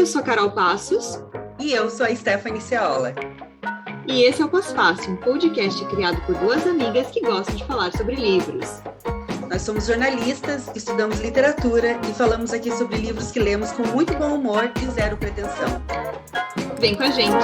eu sou a Carol Passos. E eu sou a Stephanie Ceola. E esse é o Pós-Fácil, um podcast criado por duas amigas que gostam de falar sobre livros. Nós somos jornalistas, estudamos literatura e falamos aqui sobre livros que lemos com muito bom humor e zero pretensão. Vem com a gente!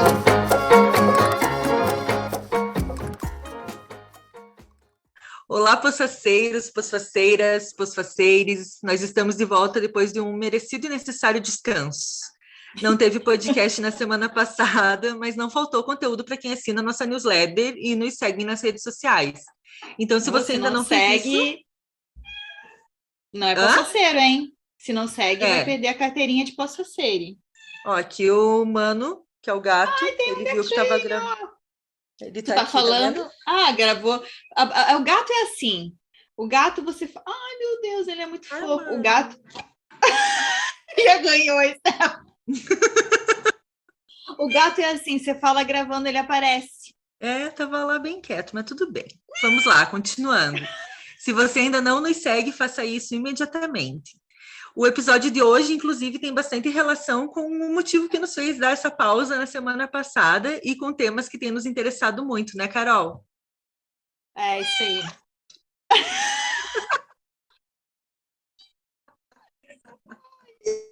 Olá, possaceiros, posfaceiras, posfaceires. Nós estamos de volta depois de um merecido e necessário descanso. Não teve podcast na semana passada, mas não faltou conteúdo para quem assina nossa newsletter e nos segue nas redes sociais. Então, se você ainda não segue, fez isso... Não é posfaceiro, hein? Se não segue, vai perder a carteirinha de posfaceiro. Ó, aqui o Mano, que é o gato, ele viu que estava gravando. Ele tá falando... Gravou. O gato é assim. O gato, você fala... Ai, meu Deus, ele é muito fofo. Mano. O gato... Já ganhou, Estela. O gato é assim, você fala gravando, ele aparece. Tava lá bem quieto, mas tudo bem. Vamos lá, continuando. Se você ainda não nos segue, faça isso imediatamente. O episódio de hoje, inclusive, tem bastante relação com o motivo que nos fez dar essa pausa na semana passada e com temas que têm nos interessado muito, né, Carol? É isso aí.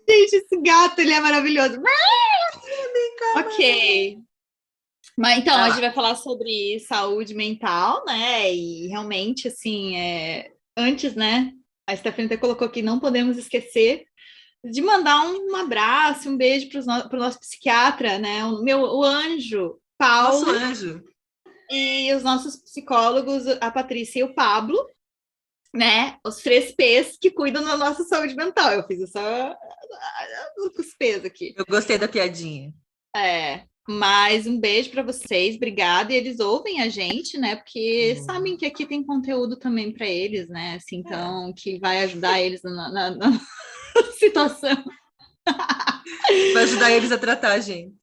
Gente, esse gato, ele é maravilhoso. Ok. Mas então, a gente vai falar sobre saúde mental, né? E realmente, assim, antes, né? A Stephanie até colocou que não podemos esquecer de mandar um abraço, um beijo para o nosso psiquiatra, né? O anjo, Paulo. Nosso anjo. E os nossos psicólogos, a Patrícia e o Pablo, né? Os 3 P's que cuidam da nossa saúde mental. Eu fiz os P's aqui. Eu gostei da piadinha. Mas um beijo para vocês, obrigada. E eles ouvem a gente, né? Porque sabem que aqui tem conteúdo também para eles, né? Assim, então, que vai ajudar eles na situação. Vai ajudar eles a tratar a gente.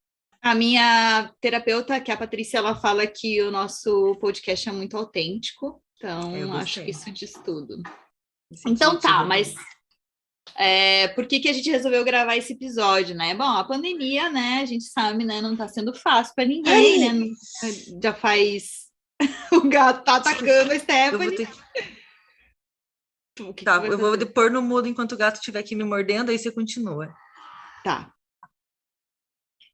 A minha terapeuta, que é a Patrícia, ela fala que o nosso podcast é muito autêntico. Então, acho que isso diz tudo. Então tá, mas... por que a gente resolveu gravar esse episódio, né? Bom, a pandemia, né? A gente sabe, né? Não tá sendo fácil para ninguém, né? Já faz... O gato tá atacando a Stephanie. Eu vou pôr no mudo enquanto o gato estiver aqui me mordendo, aí você continua. Tá.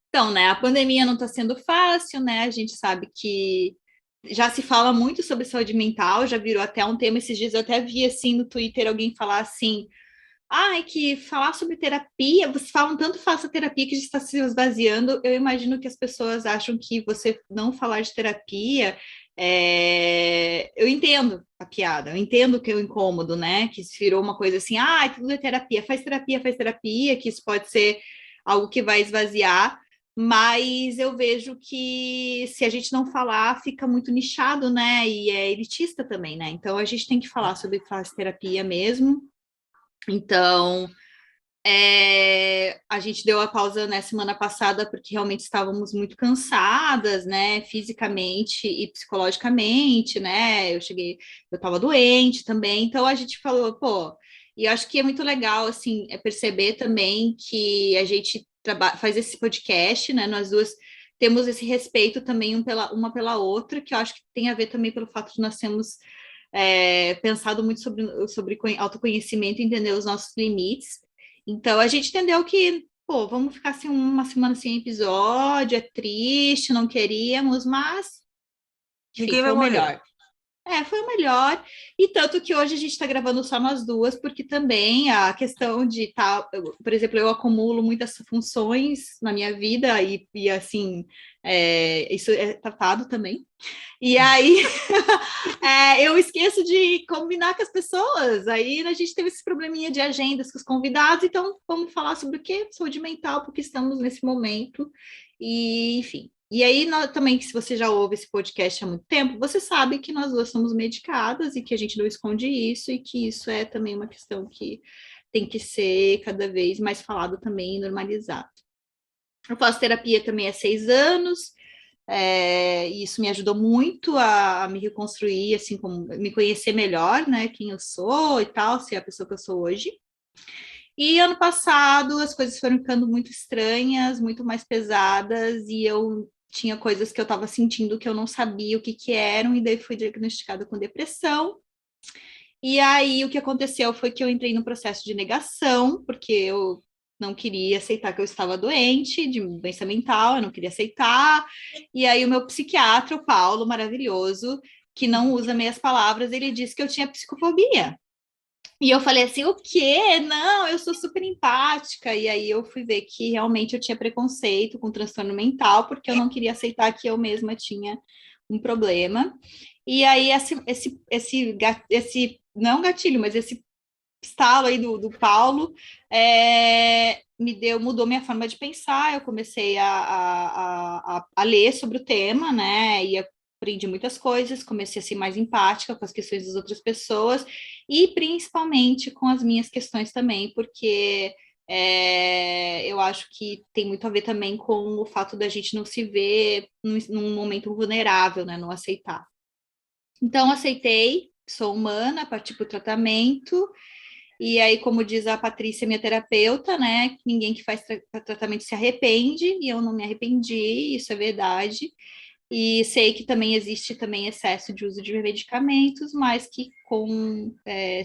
Então, né? A pandemia não tá sendo fácil, né? A gente sabe que já se fala muito sobre saúde mental, já virou até um tema. Esses dias eu até vi, assim, no Twitter, alguém falar assim... que falar sobre terapia, vocês falam tanto faça terapia que a gente está se esvaziando. Eu imagino que as pessoas acham que você não falar de terapia, eu entendo a piada, eu entendo que é o incômodo, né? Que se virou uma coisa assim, tudo é terapia, faz terapia, que isso pode ser algo que vai esvaziar, mas eu vejo que se a gente não falar, fica muito nichado, né? E é elitista também, né? Então a gente tem que falar sobre faz terapia mesmo. Então, a gente deu a pausa na semana passada porque realmente estávamos muito cansadas, né, fisicamente e psicologicamente, né, eu estava doente também, então a gente falou, e eu acho que é muito legal, assim, perceber também que a gente faz esse podcast, né, nós duas temos esse respeito também uma pela outra, que eu acho que tem a ver também pelo fato de nós termos pensado muito sobre autoconhecimento, entender os nossos limites. Então, a gente entendeu que, vamos ficar assim uma semana sem episódio, é triste, não queríamos, mas Ninguém vai morrer. Melhor. Foi o melhor, e tanto que hoje a gente está gravando só nós duas, porque também a questão de por exemplo, eu acumulo muitas funções na minha vida, e assim, isso é tratado também, e aí eu esqueço de combinar com as pessoas, aí a gente teve esse probleminha de agendas com os convidados, então vamos falar sobre o quê? Saúde mental, porque estamos nesse momento, e enfim. E aí, também, se você já ouve esse podcast há muito tempo, você sabe que nós duas somos medicadas e que a gente não esconde isso e que isso é também uma questão que tem que ser cada vez mais falado também e normalizado. Eu faço terapia também há 6 anos, e isso me ajudou muito a me reconstruir, assim, como me conhecer melhor, né, quem eu sou e tal, ser a pessoa que eu sou hoje. E ano passado as coisas foram ficando muito estranhas, muito mais pesadas, e eu tinha coisas que eu estava sentindo que eu não sabia o que que eram, e daí fui diagnosticada com depressão. E aí o que aconteceu foi que eu entrei no processo de negação, porque eu não queria aceitar que eu estava doente de doença mental, eu não queria aceitar. E aí o meu psiquiatra, o Paulo, maravilhoso, que não usa meias palavras, ele disse que eu tinha psicofobia. E eu falei assim, o quê? Não, eu sou super empática. E aí eu fui ver que realmente eu tinha preconceito com transtorno mental, porque eu não queria aceitar que eu mesma tinha um problema. E aí esse não gatilho, mas esse estalo aí do Paulo mudou minha forma de pensar. Eu comecei a ler sobre o tema, né? E aprendi muitas coisas, comecei a ser mais empática com as questões das outras pessoas e principalmente com as minhas questões também, porque eu acho que tem muito a ver também com o fato da gente não se ver num momento vulnerável, né? Não aceitar. Então, aceitei, sou humana, parti para o tratamento. E aí, como diz a Patrícia, minha terapeuta, né? Ninguém que faz tratamento se arrepende, e eu não me arrependi, isso é verdade. E sei que também existe também excesso de uso de medicamentos, mas que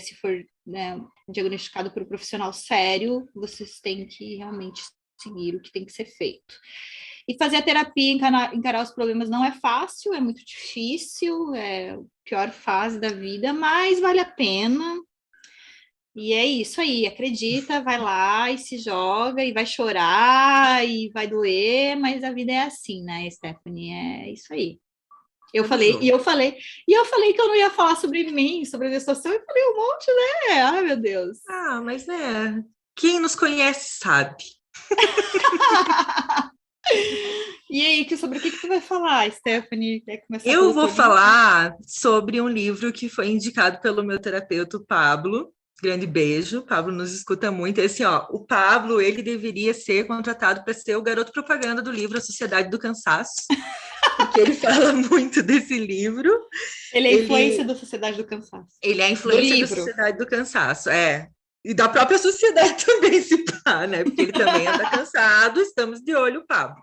se for, né, diagnosticado por um profissional sério, vocês têm que realmente seguir o que tem que ser feito. E fazer a terapia, encarar os problemas não é fácil, é muito difícil, é a pior fase da vida, mas vale a pena. E é isso aí, acredita, vai lá e se joga, e vai chorar, e vai doer, mas a vida é assim, né, Stephanie? É isso aí. Eu falei que eu não ia falar sobre mim, sobre a gestação, e falei um monte, né? Ai, meu Deus. Ah, mas quem nos conhece sabe. E aí, sobre o que tu vai falar, Stephanie? Quer começar Eu vou falar sobre um livro que foi indicado pelo meu terapeuta, Pablo. Grande beijo, Pablo nos escuta muito. Assim, ó, o Pablo, ele deveria ser contratado para ser o garoto propaganda do livro A Sociedade do Cansaço, porque ele fala muito desse livro. Ele é a influência da Sociedade do Cansaço. Ele é a influência da Sociedade do Cansaço, E da própria sociedade também, se pá, né? Porque ele também anda cansado, estamos de olho, Pablo.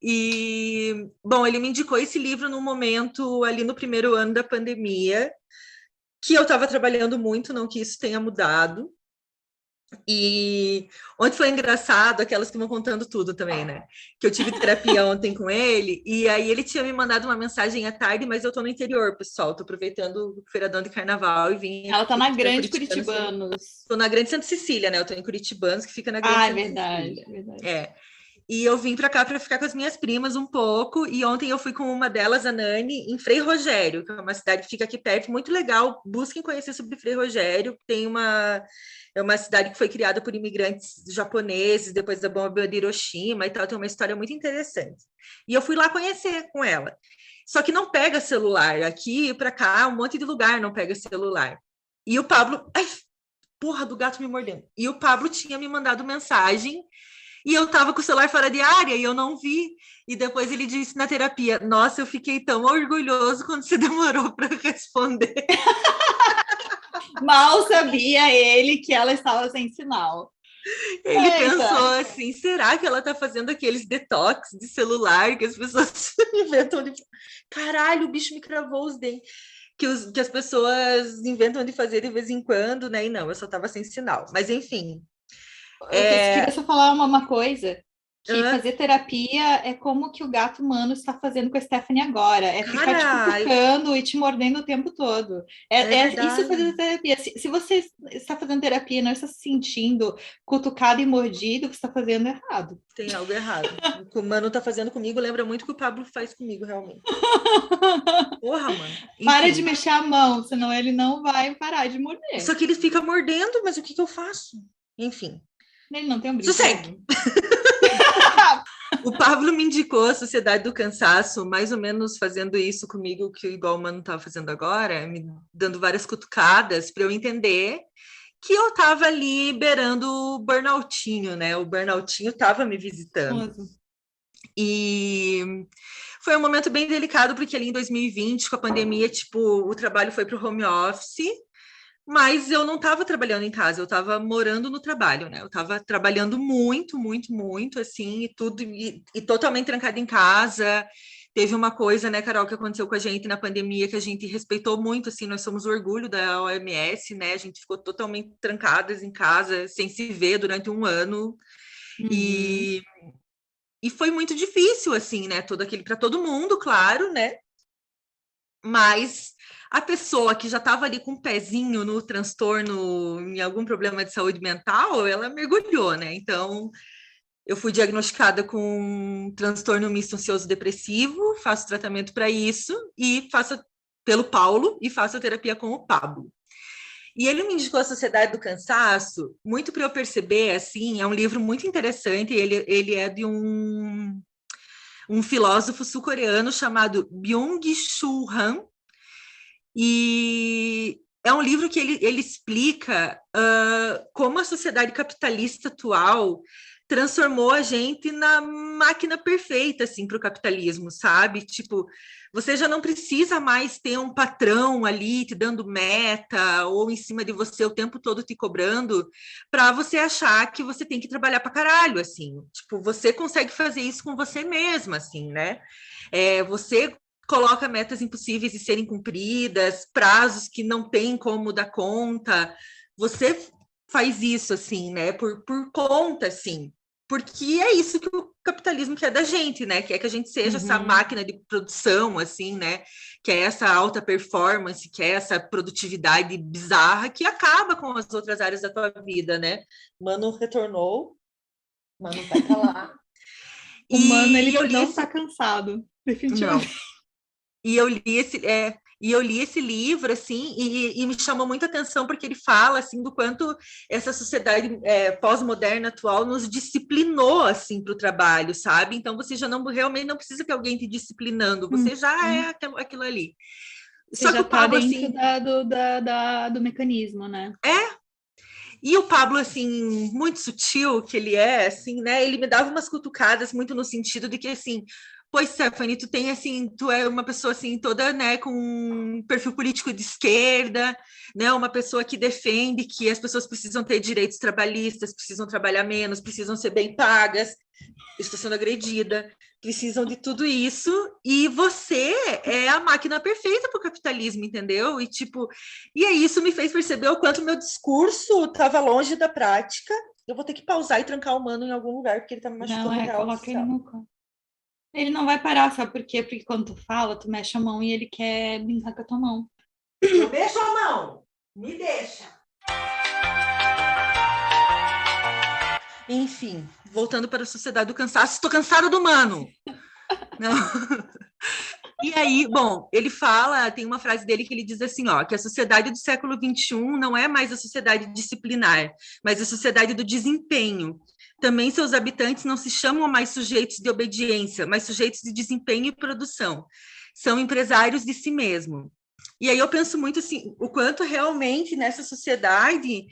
E, bom, ele me indicou esse livro num momento ali no primeiro ano da pandemia, que eu estava trabalhando muito, não que isso tenha mudado. E ontem foi engraçado, aquelas que vão contando tudo também, né? Que eu tive terapia ontem com ele, e aí ele tinha me mandado uma mensagem à tarde, mas eu tô no interior, pessoal, tô aproveitando o feriadão de carnaval e vim... Ela tá na Grande Curitibanos. Tô na Grande Santa Cecília, né? Eu tô em Curitibanos, que fica na Grande Santa Cecília. É verdade. E eu vim para cá para ficar com as minhas primas um pouco, e ontem eu fui com uma delas, a Nani, em Frei Rogério, que é uma cidade que fica aqui perto, muito legal. Busquem conhecer sobre Frei Rogério. É uma cidade que foi criada por imigrantes japoneses depois da bomba de Hiroshima e tal, tem uma história muito interessante. E eu fui lá conhecer com ela. Só que não pega celular. Aqui para cá, um monte de lugar não pega celular. E o Pablo... Ai, porra do gato me mordendo. E o Pablo tinha me mandado mensagem e eu tava com o celular fora de área e eu não vi. E depois ele disse na terapia, nossa, eu fiquei tão orgulhoso quando você demorou para responder. Mal sabia ele que ela estava sem sinal. Ele pensou assim, será que ela tá fazendo aqueles detox de celular que as pessoas inventam de... Caralho, o bicho me cravou os dentes. Que as pessoas inventam de fazer de vez em quando, né? E não, eu só tava sem sinal. Mas enfim... Eu queria só falar uma coisa, que fazer terapia é como que o gato humano está fazendo com a Stephanie agora, é ficar te cutucando e te mordendo o tempo todo. Isso é fazer terapia. Se você está fazendo terapia e não está se sentindo cutucado e mordido, o que você está fazendo é errado. Tem algo errado. O que o Mano tá fazendo comigo lembra muito o que o Pablo faz comigo, realmente. Porra, mano. Enfim. Para de mexer a mão, senão ele não vai parar de morder. Só que ele fica mordendo, mas o que eu faço? Enfim. Ele não tem um brinco. Sossego! O Pablo me indicou a Sociedade do Cansaço, mais ou menos fazendo isso comigo, que igual o Mano estava fazendo agora, me dando várias cutucadas para eu entender que eu estava ali beirando o burnoutinho, né? O burnoutinho estava me visitando. E foi um momento bem delicado, porque ali em 2020, com a pandemia, tipo, o trabalho foi para o home office, Mas eu não estava trabalhando em casa, eu estava morando no trabalho, né? Eu estava trabalhando muito, muito, muito, assim, e tudo, e totalmente trancada em casa. Teve uma coisa, né, Carol, que aconteceu com a gente na pandemia, que a gente respeitou muito, assim, nós somos o orgulho da OMS, né? A gente ficou totalmente trancadas em casa, sem se ver durante um ano. Uhum. E foi muito difícil, assim, né? Todo aquele para todo mundo, claro, né? Mas a pessoa que já estava ali com um pezinho no transtorno, em algum problema de saúde mental, ela mergulhou, né? Então, eu fui diagnosticada com um transtorno misto ansioso depressivo, faço tratamento para isso e faço pelo Paulo e faço terapia com o Pablo. E ele me indicou a Sociedade do Cansaço, muito para eu perceber, assim, é um livro muito interessante, ele é de um filósofo sul-coreano chamado Byung-Chul Han, e é um livro que ele explica como a sociedade capitalista atual transformou a gente na máquina perfeita, assim, para o capitalismo, sabe? Tipo, você já não precisa mais ter um patrão ali te dando meta ou em cima de você o tempo todo te cobrando para você achar que você tem que trabalhar para caralho, assim. Tipo, você consegue fazer isso com você mesma, assim, né? Você coloca metas impossíveis de serem cumpridas, prazos que não tem como dar conta. Você faz isso, assim, né? Por conta, assim. Porque é isso que o capitalismo quer da gente, né? Quer que a gente seja essa máquina de produção, assim, né? Que é essa alta performance, que é essa produtividade bizarra que acaba com as outras áreas da tua vida, né? Mano retornou, Mano vai pra lá. O Mano, ele eu li não tá cansado, Não. definitivamente. E eu li esse livro, assim, e me chamou muita atenção porque ele fala, assim, do quanto essa sociedade pós-moderna atual nos disciplinou, assim, para o trabalho, sabe? Então, você já não, realmente não precisa ter alguém te disciplinando, você já é aquilo ali. Você Só que já o tá Pablo, dentro assim, do mecanismo, né? e o Pablo, assim, muito sutil que ele é, assim, né? Ele me dava umas cutucadas muito no sentido de que, assim, pois, Stephanie, tu tem, assim, tu é uma pessoa, assim, toda, né, com um perfil político de esquerda, né? Uma pessoa que defende que as pessoas precisam ter direitos trabalhistas, precisam trabalhar menos, precisam ser bem pagas, estou sendo agredida, precisam de tudo isso, e você é a máquina perfeita para o capitalismo, entendeu? E tipo, e aí isso me fez perceber o quanto meu discurso estava longe da prática. Eu vou ter que pausar e trancar o Mano em algum lugar, porque ele está me Não, machucando real coloca ele oficial. no canto. Ele não vai parar, sabe por quê? Porque quando tu fala, tu mexe a mão e ele quer brincar com a tua mão. Não deixa a mão! Me deixa! Enfim, voltando para a Sociedade do Cansaço, estou cansada do Mano. Não. E aí, bom, ele fala, tem uma frase dele que ele diz assim, ó, que a sociedade do século XXI não é mais a sociedade disciplinar, mas a sociedade do desempenho. Também seus habitantes não se chamam mais sujeitos de obediência, mas sujeitos de desempenho e produção. São empresários de si mesmo. E aí eu penso muito assim, o quanto realmente nessa sociedade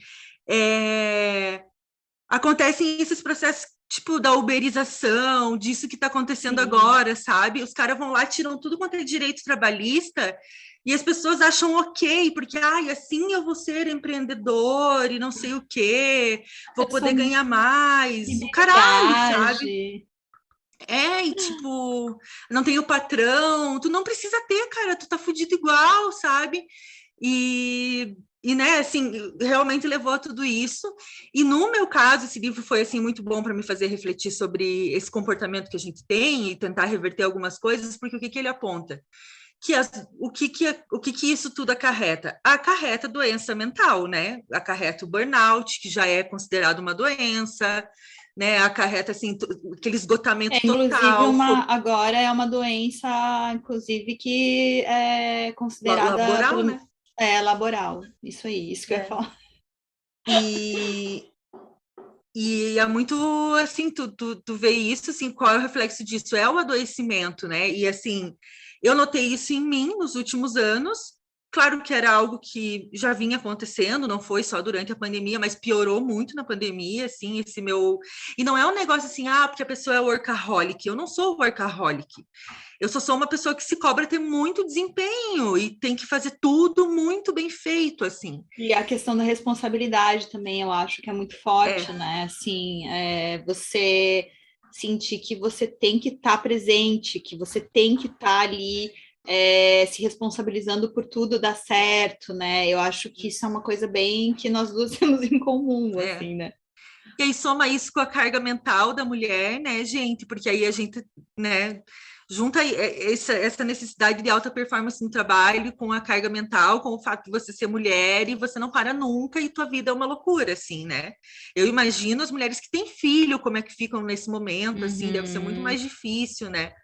acontecem esses processos tipo da uberização, disso que está acontecendo agora, sabe? Os caras vão lá, tiram tudo quanto é direito trabalhista e as pessoas acham ok, porque assim eu vou ser empreendedor e não sei o quê, vou poder ganhar mais, o caralho, sabe? E tipo, não tem o patrão, tu não precisa ter, cara, tu tá fudido igual, sabe? E né, assim, realmente levou a tudo isso. E no meu caso, esse livro foi assim muito bom para me fazer refletir sobre esse comportamento que a gente tem e tentar reverter algumas coisas, porque o que ele aponta? O que isso tudo acarreta? Acarreta doença mental, né? Acarreta o burnout, que já é considerado uma doença, né? Acarreta assim aquele esgotamento Inclusive, total. agora é uma doença, inclusive, que é considerada laboral, né? Laboral. Isso aí, isso que eu ia falar. E é muito assim, tu vê isso, assim, qual é o reflexo disso? É o adoecimento, né? E assim, eu notei isso em mim nos últimos anos, Claro que era algo que já vinha acontecendo, não foi só durante a pandemia, mas piorou muito na pandemia, assim, esse meu... E não é um negócio assim, porque a pessoa é workaholic. Eu não sou workaholic. Eu só sou uma pessoa que se cobra ter muito desempenho e tem que fazer tudo muito bem feito, assim. E a questão da responsabilidade também, eu acho que é muito forte, né? Assim, você sentir que você tem que estar presente, que você tem que estar ali se responsabilizando por tudo dar certo, né? Eu acho que isso é uma coisa bem que nós duas temos em comum, assim, né? E aí soma isso com a carga mental da mulher, né, gente? Porque aí a gente, né, junta essa necessidade de alta performance no trabalho com a carga mental, com o fato de você ser mulher e você não para nunca e tua vida é uma loucura, assim, né? Eu imagino as mulheres que têm filho, como é que ficam nesse momento, assim, deve ser muito mais difícil, né?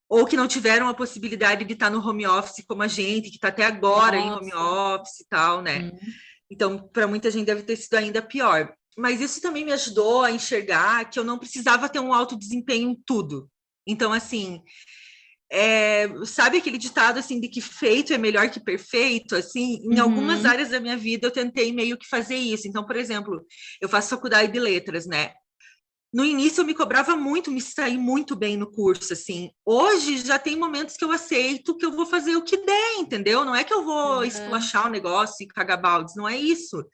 Ou que não tiveram a possibilidade de estar no home office como a gente, que está até agora em home office e tal, né? Então, para muita gente deve ter sido ainda pior. Mas isso também me ajudou a enxergar que eu não precisava ter um alto desempenho em tudo. Então, assim, sabe aquele ditado assim de que feito é melhor que perfeito? Assim, em algumas áreas da minha vida eu tentei meio que fazer isso. Então, por exemplo, eu faço faculdade de letras, né? No início eu me cobrava muito, me saí muito bem no curso, assim. Hoje já tem momentos que eu aceito que eu vou fazer o que der, entendeu? Não é que eu vou esculachar o negócio e cagar baldes, não é isso.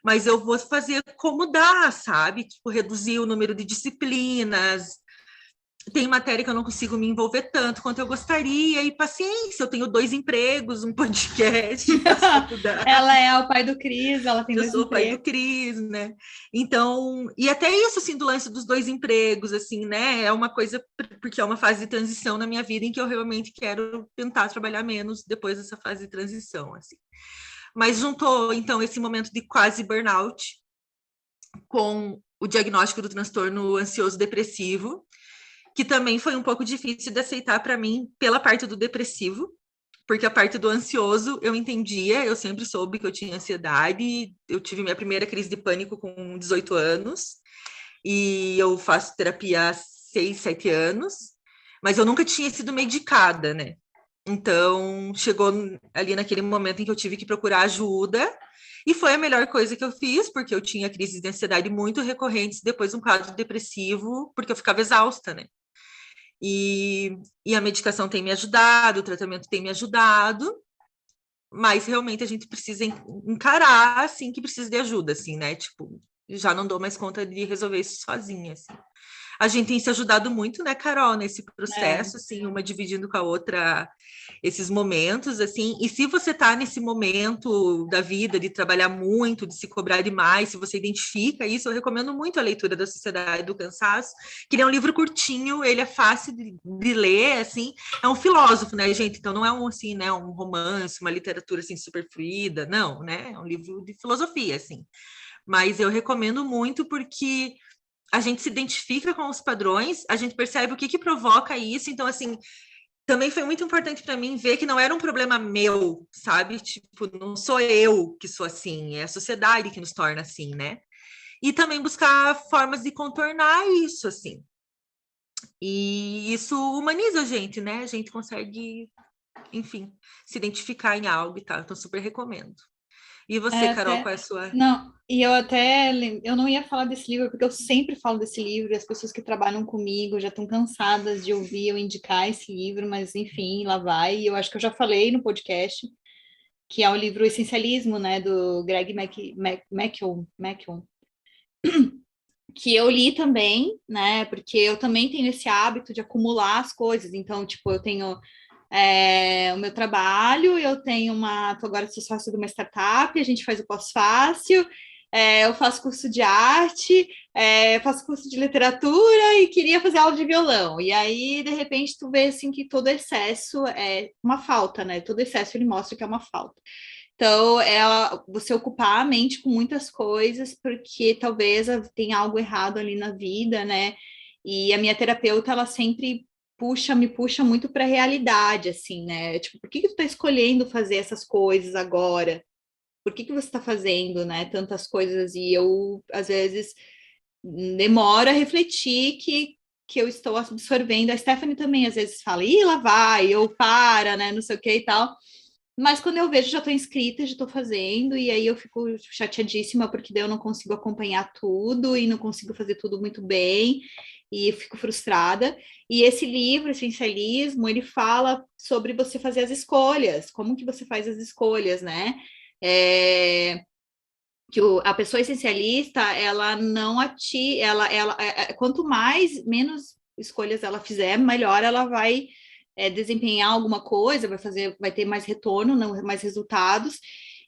Mas eu vou fazer como dá, sabe? Tipo, reduzir o número de disciplinas. Tem matéria que eu não consigo me envolver tanto quanto eu gostaria, e paciência, eu tenho 2 empregos, um podcast, Ela é o pai do Cris, ela tem 2 empregos. Eu sou o pai do Cris, né? Então, e até isso, assim, do lance dos 2 empregos, assim, né? É uma coisa, porque é uma fase de transição na minha vida em que eu realmente quero tentar trabalhar menos depois dessa fase de transição, assim. Mas juntou, então, esse momento de quase burnout com o diagnóstico do transtorno ansioso depressivo, que também foi um pouco difícil de aceitar para mim pela parte do depressivo, porque a parte do ansioso eu entendia, eu sempre soube que eu tinha ansiedade, eu tive minha primeira crise de pânico com 18 anos, e eu faço terapia há 6, 7 anos, mas eu nunca tinha sido medicada, né? Então, chegou ali naquele momento em que eu tive que procurar ajuda, e foi a melhor coisa que eu fiz, porque eu tinha crises de ansiedade muito recorrentes, depois um quadro depressivo, porque eu ficava exausta, né? E a medicação tem me ajudado, o tratamento tem me ajudado, mas realmente a gente precisa encarar, assim, que precisa de ajuda, assim, né? Tipo, já não dou mais conta de resolver isso sozinha, assim. A gente tem se ajudado muito, né, Carol, nesse processo, assim, uma dividindo com a outra esses momentos, assim, e se você está nesse momento da vida de trabalhar muito, de se cobrar demais, se você identifica isso, eu recomendo muito a leitura da Sociedade do Cansaço, que ele é um livro curtinho, ele é fácil de ler, assim, é um filósofo, né, gente, então não é um, assim, né, um romance, uma literatura, assim, super fluida, não, né, é um livro de filosofia, assim, mas eu recomendo muito porque a gente se identifica com os padrões, a gente percebe o que provoca isso, então, assim, também foi muito importante para mim ver que não era um problema meu, sabe? Tipo, não sou eu que sou assim, é a sociedade que nos torna assim, né? E também buscar formas de contornar isso, assim. E isso humaniza a gente, né? A gente consegue, enfim, se identificar em algo e tal. Então, super recomendo. E você, Carol, qual é a sua... Não, e eu não ia falar desse livro, porque eu sempre falo desse livro, e as pessoas que trabalham comigo já estão cansadas de ouvir eu indicar esse livro, mas enfim, lá vai. E eu acho que eu já falei no podcast, que é o livro Essencialismo, né, do Greg McKeown, que eu li também, né, porque eu também tenho esse hábito de acumular as coisas. Então, tipo, eu tenho o meu trabalho, eu tenho agora sou sócia de uma startup, a gente faz o pós-fácil, eu faço curso de arte, faço curso de literatura e queria fazer aula de violão. E aí, de repente, tu vê assim que todo excesso é uma falta, né? Todo excesso ele mostra que é uma falta. Então, você ocupar a mente com muitas coisas, porque talvez tenha algo errado ali na vida, né? E a minha terapeuta, ela sempre me puxa muito para a realidade, assim, né? Tipo, por que tu tá escolhendo fazer essas coisas agora? Por que você está fazendo, né? Tantas coisas, e eu, às vezes, demoro a refletir que que eu estou absorvendo. A Stephanie também às vezes fala, ih, lá vai, ou para, né, não sei o que e tal. Mas quando eu vejo, já estou inscrita, já estou fazendo, e aí eu fico chateadíssima, porque daí eu não consigo acompanhar tudo, e não consigo fazer tudo muito bem, e eu fico frustrada. E esse livro, Essencialismo, ele fala sobre você fazer as escolhas, como que você faz as escolhas, né? Que a pessoa essencialista, ela não quanto menos escolhas ela fizer, melhor ela vai desempenhar alguma coisa, vai ter mais retorno, não, mais resultados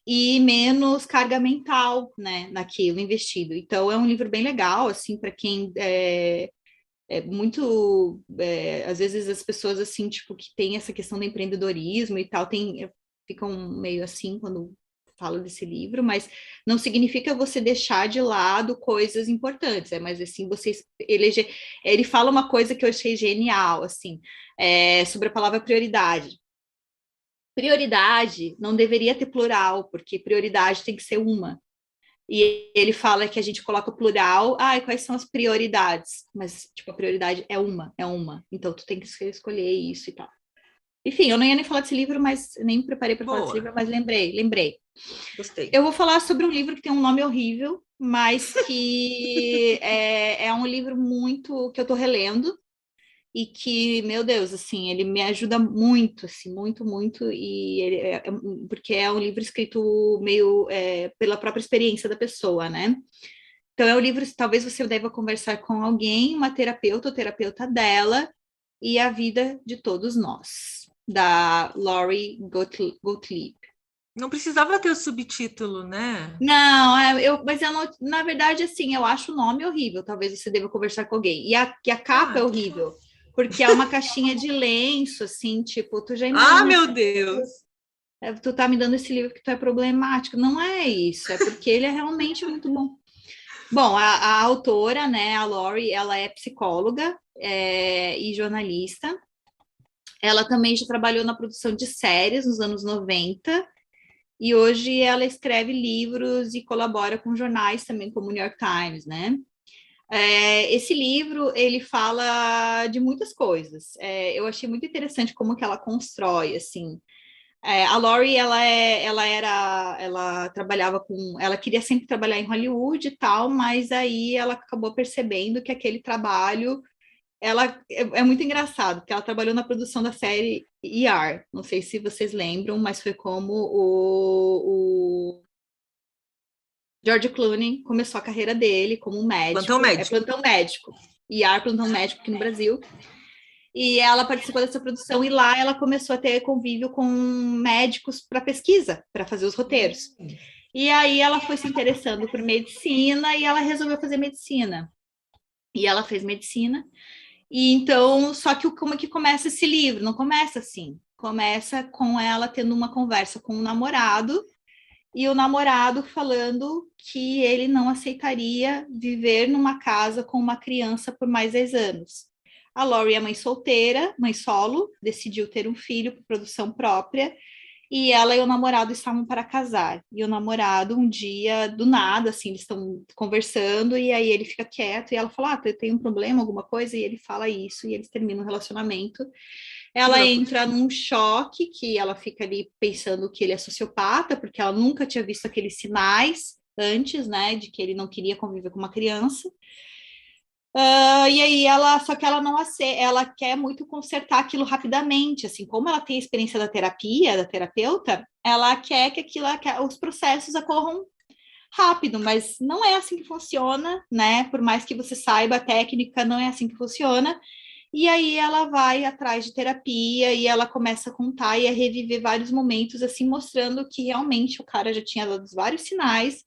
e menos carga mental, né, naquilo investido. Então é um livro bem legal, assim, para quem muito às vezes as pessoas assim, tipo, que tem essa questão do empreendedorismo e tal, ficam meio assim quando falo desse livro, mas não significa você deixar de lado coisas importantes, mas assim, você eleger. Ele fala uma coisa que eu achei genial, assim, sobre a palavra prioridade. Prioridade não deveria ter plural, porque prioridade tem que ser uma. E ele fala que a gente coloca o plural, quais são as prioridades? Mas, tipo, a prioridade é uma. Então, tu tem que escolher isso e tal. Enfim, eu não ia nem falar desse livro, mas nem me preparei para falar desse livro, mas lembrei. Gostei. Eu vou falar sobre um livro que tem um nome horrível, mas que é um livro muito que eu estou relendo e que, meu Deus, assim, ele me ajuda muito, assim, muito, e porque é um livro escrito meio pela própria experiência da pessoa, né? Então é um livro, talvez você deva conversar com alguém, uma terapeuta ou terapeuta dela, e a vida de todos nós, da Lori Gottlieb. Não precisava ter o subtítulo, né? Não, mas eu não, na verdade, assim, eu acho o nome horrível. Talvez você deva conversar com alguém. E a capa é horrível, porque é uma caixinha de lenço, assim, tipo, tu já imagina. Meu Deus! Tu tá me dando esse livro que tu é problemático. Não é isso, é porque ele é realmente muito bom. Bom, a autora, né, a Lori, ela é psicóloga e jornalista. Ela também já trabalhou na produção de séries nos anos 90. E hoje ela escreve livros e colabora com jornais também, como o New York Times, né? Esse livro, ele fala de muitas coisas. Eu achei muito interessante como que ela constrói, assim. A Lori, ela trabalhava ela queria sempre trabalhar em Hollywood e tal, mas aí ela acabou percebendo que aquele trabalho ela é muito engraçado, porque ela trabalhou na produção da série ER. Não sei se vocês lembram, mas foi como o George Clooney começou a carreira dele como médico. Plantão médico. Plantão médico. ER, plantão médico aqui no Brasil. E ela participou dessa produção e lá ela começou a ter convívio com médicos para pesquisa, para fazer os roteiros. E aí ela foi se interessando por medicina e ela resolveu fazer medicina. E ela fez medicina. E então, só que como é que começa esse livro? Não começa assim. Começa com ela tendo uma conversa com um namorado e o namorado falando que ele não aceitaria viver numa casa com uma criança por mais 10 anos. A Lori é mãe solteira, mãe solo, decidiu ter um filho por produção própria e ela e o namorado estavam para casar. E o namorado, um dia, do nada, assim, eles estão conversando, e aí ele fica quieto, e ela fala, tem um problema, alguma coisa? E ele fala isso, e eles terminam o relacionamento. Ela entra num choque, que ela fica ali pensando que ele é sociopata, porque ela nunca tinha visto aqueles sinais antes, né, de que ele não queria conviver com uma criança. E aí só que ela não aceita, ela quer muito consertar aquilo rapidamente, assim, como ela tem a experiência da terapia, da terapeuta, ela quer que os processos ocorram rápido, mas não é assim que funciona, né? Por mais que você saiba a técnica, não é assim que funciona. E aí ela vai atrás de terapia e ela começa a contar e a reviver vários momentos, assim, mostrando que realmente o cara já tinha dado vários sinais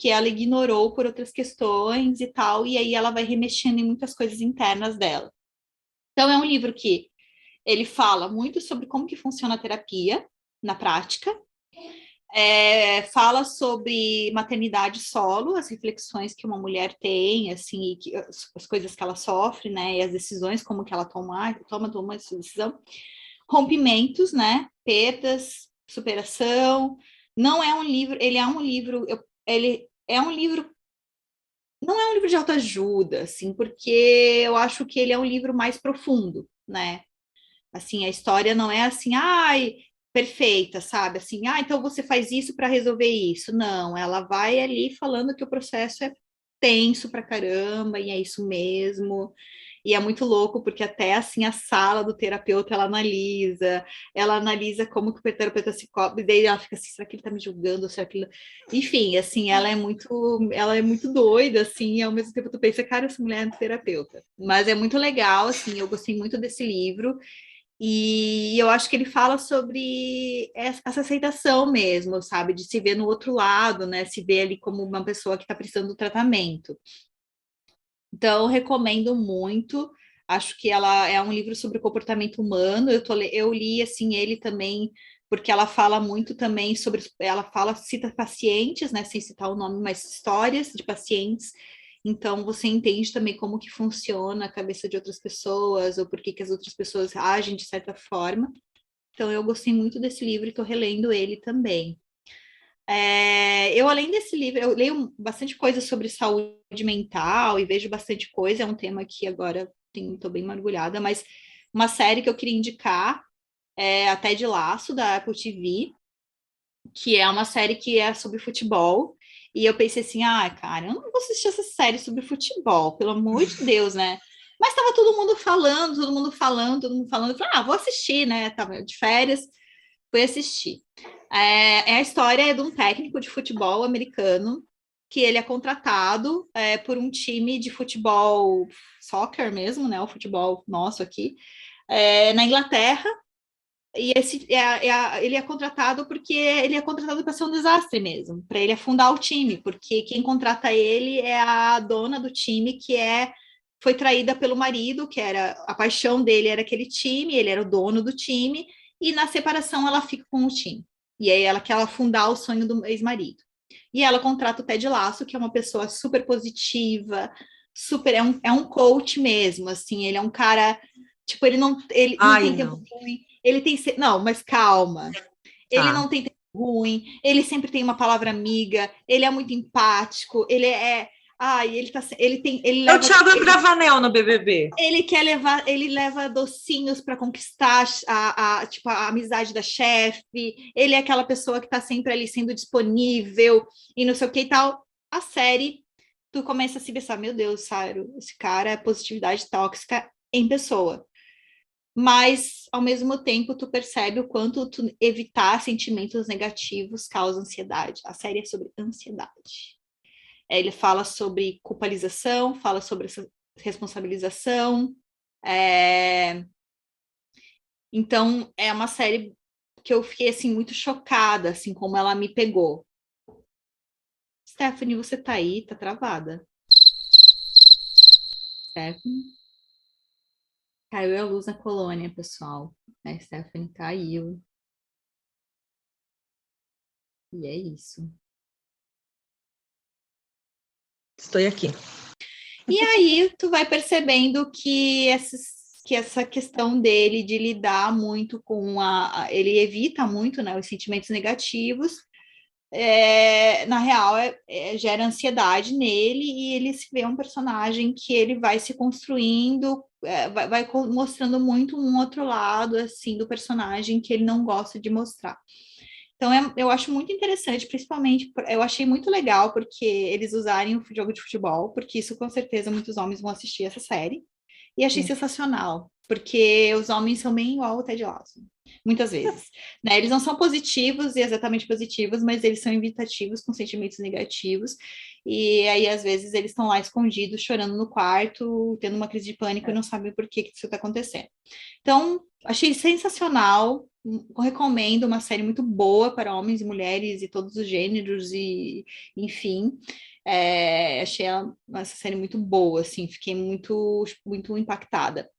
que ela ignorou por outras questões e tal, e aí ela vai remexendo em muitas coisas internas dela. Então é um livro que ele fala muito sobre como que funciona a terapia na prática, fala sobre maternidade solo, as reflexões que uma mulher tem, assim, e as coisas que ela sofre, né, e as decisões, como que ela toma essa decisão, rompimentos, né, perdas, superação. Não é um livro, ele é um livro não é um livro de autoajuda, assim, porque eu acho que ele é um livro mais profundo, né? Assim, a história não é assim, ai, perfeita, sabe? Assim, ah, então você faz isso para resolver isso. Não, ela vai ali falando que o processo é tenso pra caramba, e é isso mesmo. E é muito louco, porque até assim a sala do terapeuta ela analisa como que o terapeuta se cobre, e daí ela fica assim, será que ele tá me julgando? Será que ele... Enfim, assim, ela é muito doida, assim, e ao mesmo tempo tu pensa, cara, essa mulher é terapeuta. Mas é muito legal, assim, eu gostei muito desse livro. E eu acho que ele fala sobre essa aceitação mesmo, sabe? De se ver no outro lado, né? Se ver ali como uma pessoa que está precisando do tratamento. Então, eu recomendo muito. Acho que ela é um livro sobre comportamento humano. Eu li assim ele também, porque ela fala muito também sobre, ela fala, cita pacientes, né? Sem citar o nome, mas histórias de pacientes. Então, você entende também como que funciona a cabeça de outras pessoas, ou por que que as outras pessoas agem de certa forma. Então, eu gostei muito desse livro e estou relendo ele também. Eu, além desse livro, eu leio bastante coisa sobre saúde mental e vejo bastante coisa, é um tema que agora estou bem mergulhada, mas uma série que eu queria indicar é a Ted Lasso, da Apple TV, que é uma série que é sobre futebol, e eu pensei assim, ah, cara, eu não vou assistir essa série sobre futebol, pelo amor de Deus, né? Mas estava todo mundo falando, todo mundo falando, todo mundo falando, eu falei, ah, vou assistir, né? Tava de férias, fui assistir. A história de um técnico de futebol americano que ele é contratado por um time de futebol soccer mesmo, né? O futebol nosso aqui, na Inglaterra. E ele é contratado porque ele é contratado para ser um desastre mesmo, para ele afundar o time, porque quem contrata ele é a dona do time foi traída pelo marido, que era a paixão dele era aquele time, ele era o dono do time, e na separação ela fica com o time. E aí ela quer afundar o sonho do ex-marido. E ela contrata o Ted Lasso, que é uma pessoa super positiva, super é um coach mesmo, assim, ele é um cara, tipo, ele não Ai, tem tempo não. ruim, ele tem não, mas calma. Ele Tá. não tem tempo ruim, ele sempre tem uma palavra amiga, ele é muito empático, ele É o leva Thiago Bravanel no BBB. ele quer levar, ele leva docinhos para conquistar tipo, a amizade da chefe. Ele é aquela pessoa que está sempre ali sendo disponível e não sei o que e tal. A série, tu começa a se pensar, meu Deus, Sairo, esse cara é positividade tóxica em pessoa. Mas, ao mesmo tempo, tu percebe o quanto tu evitar sentimentos negativos causa ansiedade. A série é sobre ansiedade. Ele fala sobre culpabilização, fala sobre responsabilização. É... Então, é uma série que eu fiquei, assim, muito chocada, assim, como ela me pegou. Stephanie, você tá aí? Tá travada. Stephanie? Caiu a luz na colônia, pessoal. Stephanie caiu. E é isso. Estou aqui. E aí tu vai percebendo que essa questão dele de lidar muito com ele evita muito, né, os sentimentos negativos, na real gera ansiedade nele e ele se vê um personagem que ele vai se construindo, vai mostrando muito um outro lado assim do personagem que ele não gosta de mostrar. Então, eu acho muito interessante, principalmente, eu achei muito legal porque eles usarem o jogo de futebol, porque isso com certeza muitos homens vão assistir essa série. E achei sensacional, porque os homens são bem igual ao Ted Lasso, muitas vezes. Né? Eles não são positivos e exatamente positivos, mas eles são evitativos com sentimentos negativos. E aí, às vezes, eles estão lá escondidos, chorando no quarto, tendo uma crise de pânico e não sabem por que isso está acontecendo. Então, achei sensacional. Recomendo uma série muito boa para homens e mulheres e todos os gêneros, e enfim. Achei essa série muito boa, assim, fiquei muito, muito impactada.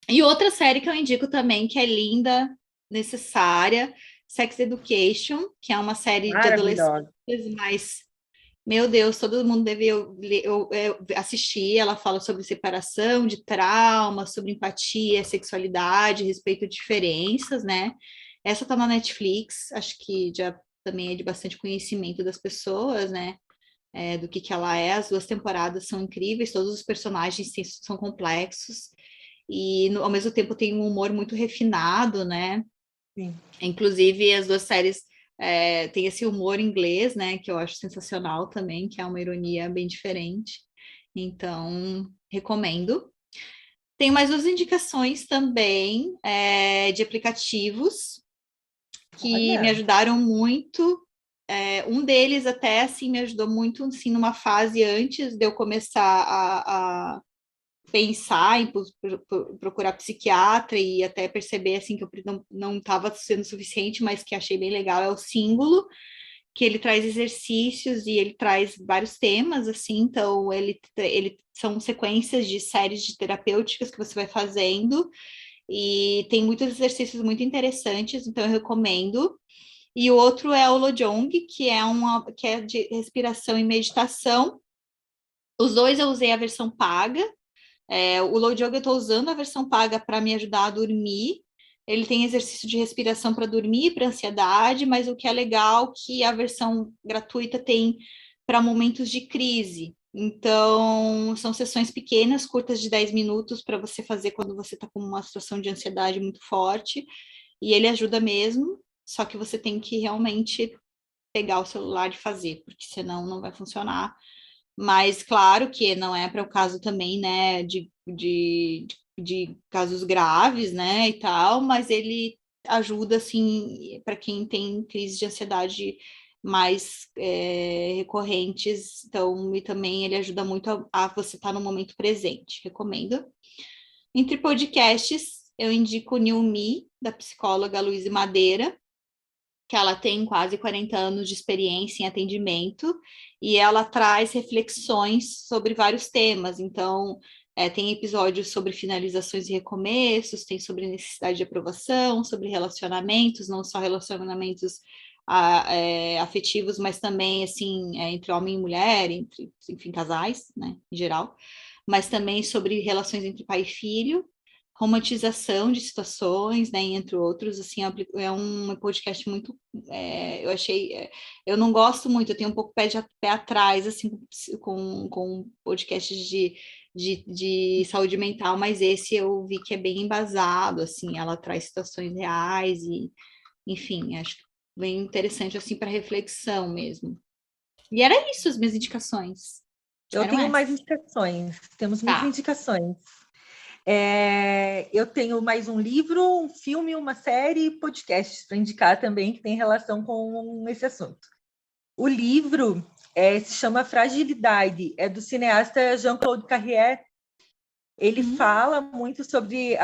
E outra série que eu indico também, que é linda, necessária, Sex Education, que é uma série de adolescentes, mas, meu Deus, todo mundo deve assistir. Ela fala sobre separação, de trauma, sobre empatia, sexualidade, respeito a diferenças, né? Essa tá na Netflix, acho que já também é de bastante conhecimento das pessoas, né? do que ela é. As 2 temporadas são incríveis, todos os personagens são complexos e, ao mesmo tempo, tem um humor muito refinado, né? Sim. Inclusive, as 2 séries têm esse humor inglês, né? Que eu acho sensacional também, que é uma ironia bem diferente. Então, recomendo. Tem mais 2 indicações também de aplicativos que me Olha, ajudaram muito. Um deles até assim me ajudou muito assim, numa fase antes de eu começar a pensar em procurar psiquiatra e até perceber assim que eu não estava sendo suficiente, mas que achei bem legal é o Símbolo, que ele traz exercícios e ele traz vários temas, assim, então ele são sequências de séries de terapêuticas que você vai fazendo e tem muitos exercícios muito interessantes, então eu recomendo. E o outro é o Lojong, que é de respiração e meditação. Os dois eu usei a versão paga. O Lojong eu estou usando a versão paga para me ajudar a dormir. Ele tem exercício de respiração para dormir, para ansiedade, mas o que é legal é que a versão gratuita tem para momentos de crise. Então, são sessões pequenas, curtas de 10 minutos, para você fazer quando você está com uma situação de ansiedade muito forte. E ele ajuda mesmo, só que você tem que realmente pegar o celular e fazer, porque senão não vai funcionar. Mas claro que não é para o caso também, né, de casos graves, né, e tal, mas ele ajuda, assim, para quem tem crise de ansiedade mais recorrentes, então, e também ele ajuda muito a você estar no momento presente, recomendo. Entre podcasts, eu indico o New Me, da psicóloga Luísa Madeira, que ela tem quase 40 anos de experiência em atendimento e ela traz reflexões sobre vários temas. Então, tem episódios sobre finalizações e recomeços, tem sobre necessidade de aprovação, sobre relacionamentos, não só relacionamentos afetivos, mas também assim entre homem e mulher, entre, enfim, casais, né, em geral, mas também sobre relações entre pai e filho, romantização de situações, né, entre outros, assim, é um podcast muito, eu achei, eu não gosto muito, eu tenho um pouco pé atrás, assim, com podcasts de saúde mental, mas esse eu vi que é bem embasado, assim, ela traz situações reais e, enfim, acho bem interessante, assim, para reflexão mesmo. E era isso, as minhas indicações. eu Eram tenho mais essas. indicações, temos muitas Tá. indicações. Eu tenho mais um livro, um filme, uma série e podcasts para indicar também que tem relação com esse assunto. O livro se chama Fragilidade, é do cineasta Jean-Claude Carrière. Ele fala muito sobre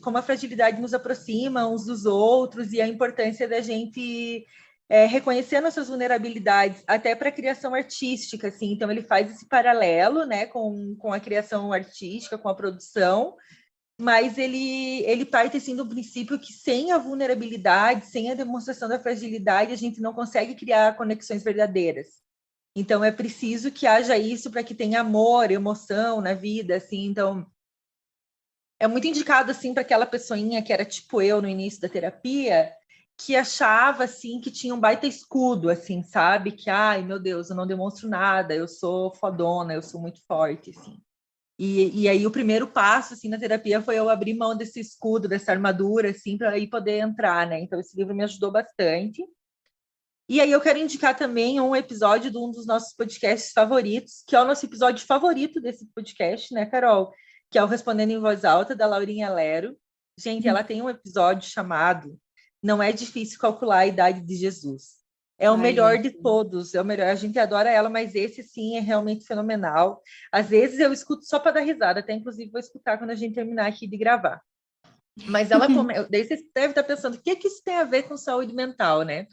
como a fragilidade nos aproxima uns dos outros e a importância da gente reconhecer nossas vulnerabilidades, até para a criação artística, assim. Então, ele faz esse paralelo, né, com a criação artística, com a produção, mas ele parte assim, do princípio que sem a vulnerabilidade, sem a demonstração da fragilidade, a gente não consegue criar conexões verdadeiras. Então, é preciso que haja isso para que tenha amor, emoção na vida, assim. Então, é muito indicado assim para aquela pessoinha que era tipo eu no início da terapia, que achava assim que tinha um baita escudo, assim, sabe? Que, ai, meu Deus, eu não demonstro nada, eu sou fodona, eu sou muito forte, assim. E aí o primeiro passo assim na terapia foi eu abrir mão desse escudo, dessa armadura, assim, para aí poder entrar, né? Então esse livro me ajudou bastante. E aí eu quero indicar também um episódio de um dos nossos podcasts favoritos, que é o nosso episódio favorito desse podcast, né, Carol? Que é o Respondendo em Voz Alta, da Laurinha Lero. Gente, ela tem um episódio chamado Não é Difícil Calcular a Idade de Jesus. É o Ai, melhor de gente. todos, é o melhor. A gente adora ela, mas esse sim é realmente fenomenal. Às vezes eu escuto só para dar risada, até inclusive vou escutar quando a gente terminar aqui de gravar. Mas ela daí você deve estar pensando, o que que isso tem a ver com saúde mental, né?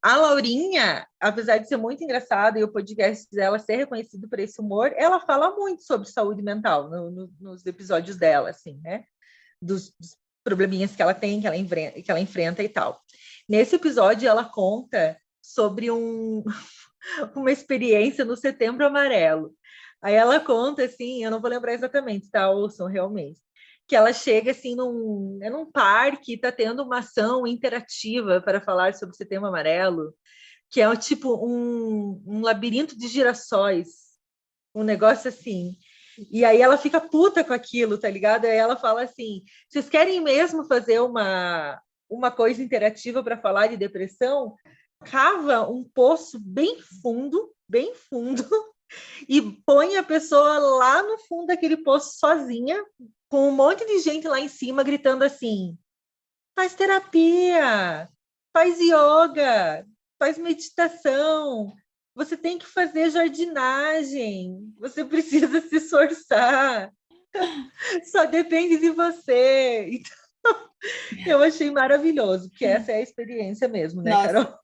A Laurinha, apesar de ser muito engraçada e o podcast dela ser reconhecido por esse humor, ela fala muito sobre saúde mental nos episódios dela, assim, né? Dos probleminhas que ela tem, que ela enfrenta e tal. Nesse episódio, ela conta sobre uma experiência no Setembro Amarelo. Aí ela conta, assim, eu não vou lembrar exatamente, tá? Ouçam realmente. Que ela chega, assim, num parque, está tendo uma ação interativa para falar sobre o Setembro Amarelo. que é tipo um labirinto de girassóis, um negócio assim. E aí ela fica puta com aquilo, tá ligado? Aí ela fala assim: vocês querem mesmo fazer uma coisa interativa para falar de depressão? Cava um poço bem fundo, e põe a pessoa lá no fundo daquele poço sozinha, com um monte de gente lá em cima gritando assim: faz terapia, faz yoga, faz meditação, você tem que fazer jardinagem, você precisa se esforçar, só depende de você. Então, eu achei maravilhoso, porque essa é a experiência mesmo, né, Nossa, Carol?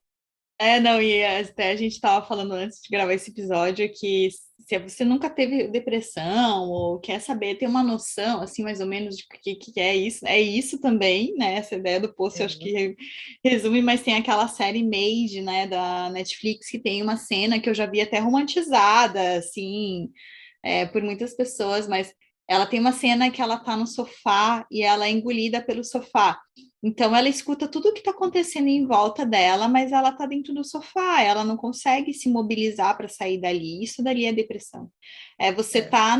não, e até a gente estava falando antes de gravar esse episódio que se você nunca teve depressão ou quer saber, ter uma noção, assim, mais ou menos de que é isso também, né? Essa ideia do post, eu acho que resume, mas tem aquela série Made, né, da Netflix, que tem uma cena que eu já vi até romantizada, assim, por muitas pessoas, mas ela tem uma cena que ela tá no sofá e ela é engolida pelo sofá. Então ela escuta tudo o que está acontecendo em volta dela, mas ela está dentro do sofá, ela não consegue se mobilizar para sair dali. Isso dali é depressão. Você tá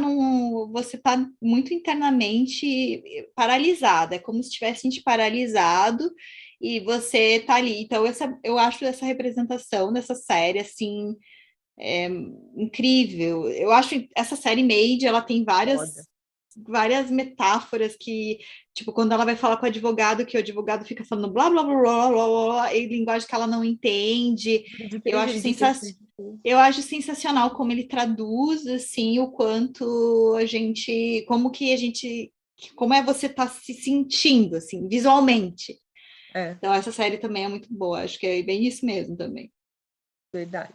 muito internamente paralisada, é como se tivesse te paralisado e você tá ali. Então eu acho essa representação dessa série assim incrível. Eu acho essa série Made, ela tem várias metáforas que, tipo, quando ela vai falar com o advogado, que o advogado fica falando blá, blá, blá, blá, blá, blá, e linguagem que ela não entende. Eu acho, eu acho sensacional como ele traduz, assim, o quanto como é você tá se sentindo, assim, visualmente. Então, essa série também é muito boa, acho que é bem isso mesmo também. Verdade.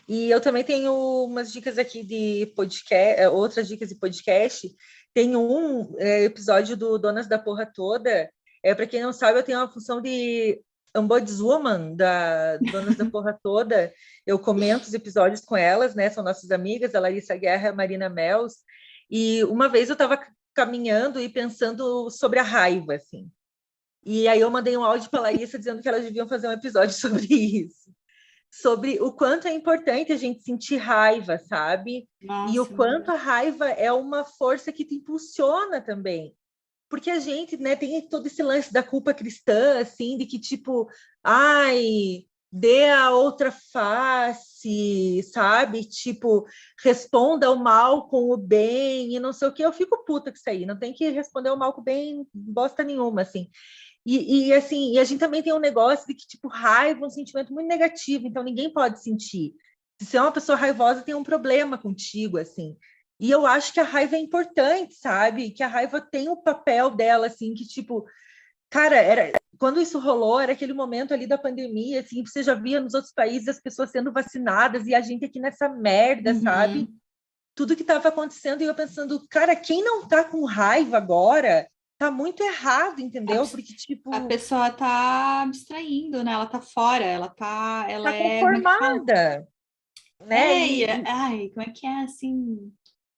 E eu também tenho umas dicas aqui de podcast, outras dicas de podcast. Tem um episódio do Donas da Porra Toda. Para quem não sabe, eu tenho uma função de ombudswoman da Donas da Porra Toda. Eu comento os episódios com elas, né? São nossas amigas, a Larissa Guerra e a Marina Mels. E uma vez eu estava caminhando e pensando sobre a raiva, assim. E aí eu mandei um áudio para a Larissa dizendo que elas deviam fazer um episódio sobre isso. Sobre o quanto é importante a gente sentir raiva, sabe? Nossa, e o quanto a raiva é uma força que te impulsiona também. Porque a gente, né, tem todo esse lance da culpa cristã, assim, de que tipo, ai, dê a outra face, sabe? Tipo, responda o mal com o bem e não sei o que. Eu fico puta com isso aí, não tem que responder o mal com o bem, bosta nenhuma, assim. Assim, e a gente também tem um negócio de que, tipo, raiva é um sentimento muito negativo, então ninguém pode sentir. Se você é uma pessoa raivosa, tem um problema contigo, assim. E eu acho que a raiva é importante, sabe? Que a raiva tem o papel dela, assim, que, tipo, cara, quando isso rolou, era aquele momento ali da pandemia, assim, você já via nos outros países as pessoas sendo vacinadas e a gente aqui nessa merda, sabe? Tudo que estava acontecendo, e eu pensando, cara, quem não tá com raiva agora tá muito errado, entendeu? Porque, tipo, a pessoa tá abstraindo, né? Ela tá fora, ela tá é, como é que fala? conformada, né? Ai, como é que é, assim,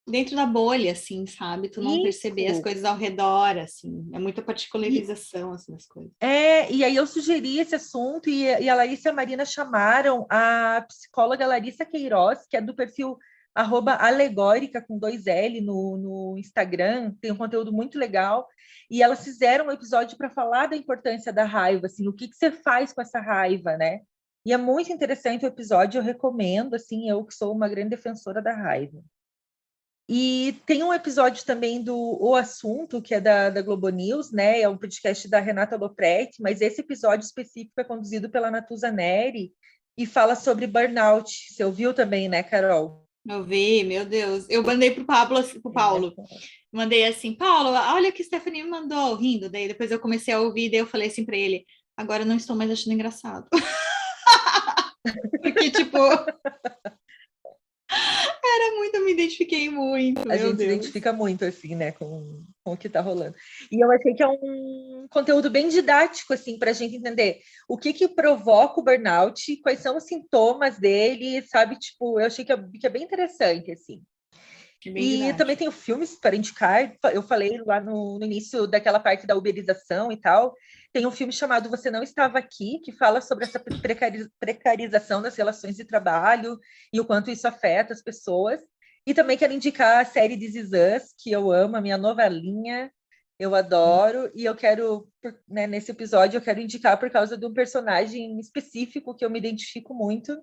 dentro da bolha, assim, sabe? Tu não perceber as Isso. coisas ao redor, assim, é muita particularização, assim, das coisas. E aí eu sugeri esse assunto e a Larissa e a Marina chamaram a psicóloga Larissa Queiroz, que é do perfil @alegórica com 2L no Instagram, tem um conteúdo muito legal, e elas fizeram um episódio para falar da importância da raiva, assim, o que você faz com essa raiva, né? E é muito interessante o episódio, eu recomendo, assim, eu que sou uma grande defensora da raiva. E tem um episódio também do O Assunto, que é da Globo News, né? É um podcast da Renata Lopretti, mas esse episódio específico é conduzido pela Natuza Neri e fala sobre burnout. Você ouviu também, né, Carol? Eu vi, meu Deus. Eu mandei pro Paulo. Mandei assim, Paulo, olha o que a Stephanie me mandou, rindo. Daí depois eu comecei a ouvir, daí eu falei assim para ele, agora não estou mais achando engraçado. Porque, tipo, era muito, eu me identifiquei muito, A meu gente se Deus. identifica muito, assim, né, com o que está rolando. E eu achei que é um conteúdo bem didático, assim, para a gente entender o que provoca o burnout, quais são os sintomas dele, sabe? Tipo, eu achei que é bem interessante, assim. Bem E didático. também tenho filmes para indicar. Eu falei lá no início daquela parte da uberização e tal. Tem um filme chamado Você Não Estava Aqui, que fala sobre essa precarização das relações de trabalho e o quanto isso afeta as pessoas. E também quero indicar a série This Is Us, que eu amo, a minha novelinha, eu adoro. E eu quero, né, nesse episódio, eu quero indicar por causa de um personagem específico que eu me identifico muito.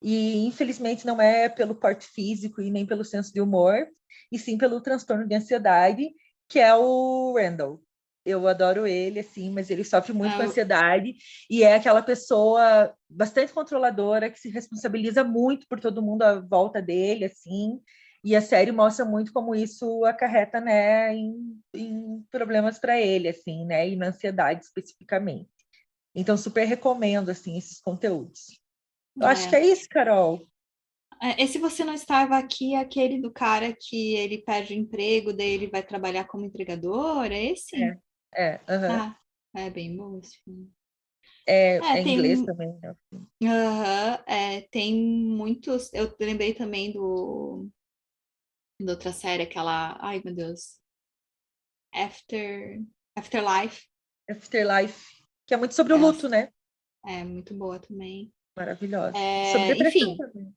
E, infelizmente, não é pelo porte físico e nem pelo senso de humor, e sim pelo transtorno de ansiedade, que é o Randall. Eu adoro ele, assim, mas ele sofre muito com ansiedade e é aquela pessoa bastante controladora que se responsabiliza muito por todo mundo à volta dele, assim, e a série mostra muito como isso acarreta, né, em problemas para ele, assim, né, e na ansiedade especificamente. Então, super recomendo, assim, esses conteúdos. Eu acho que é isso, Carol. Esse Você Não Estava Aqui é aquele do cara que ele perde o emprego, daí ele vai trabalhar como entregador, é esse? Aham. Ah, é bem bom esse filme. É inglês também, né? Tem muitos. Eu lembrei também da outra série, aquela. Ai, meu Deus. Afterlife. Afterlife, que é muito sobre o Ela luto, né? é muito boa também. Maravilhosa. Sobre depressão Enfim, também.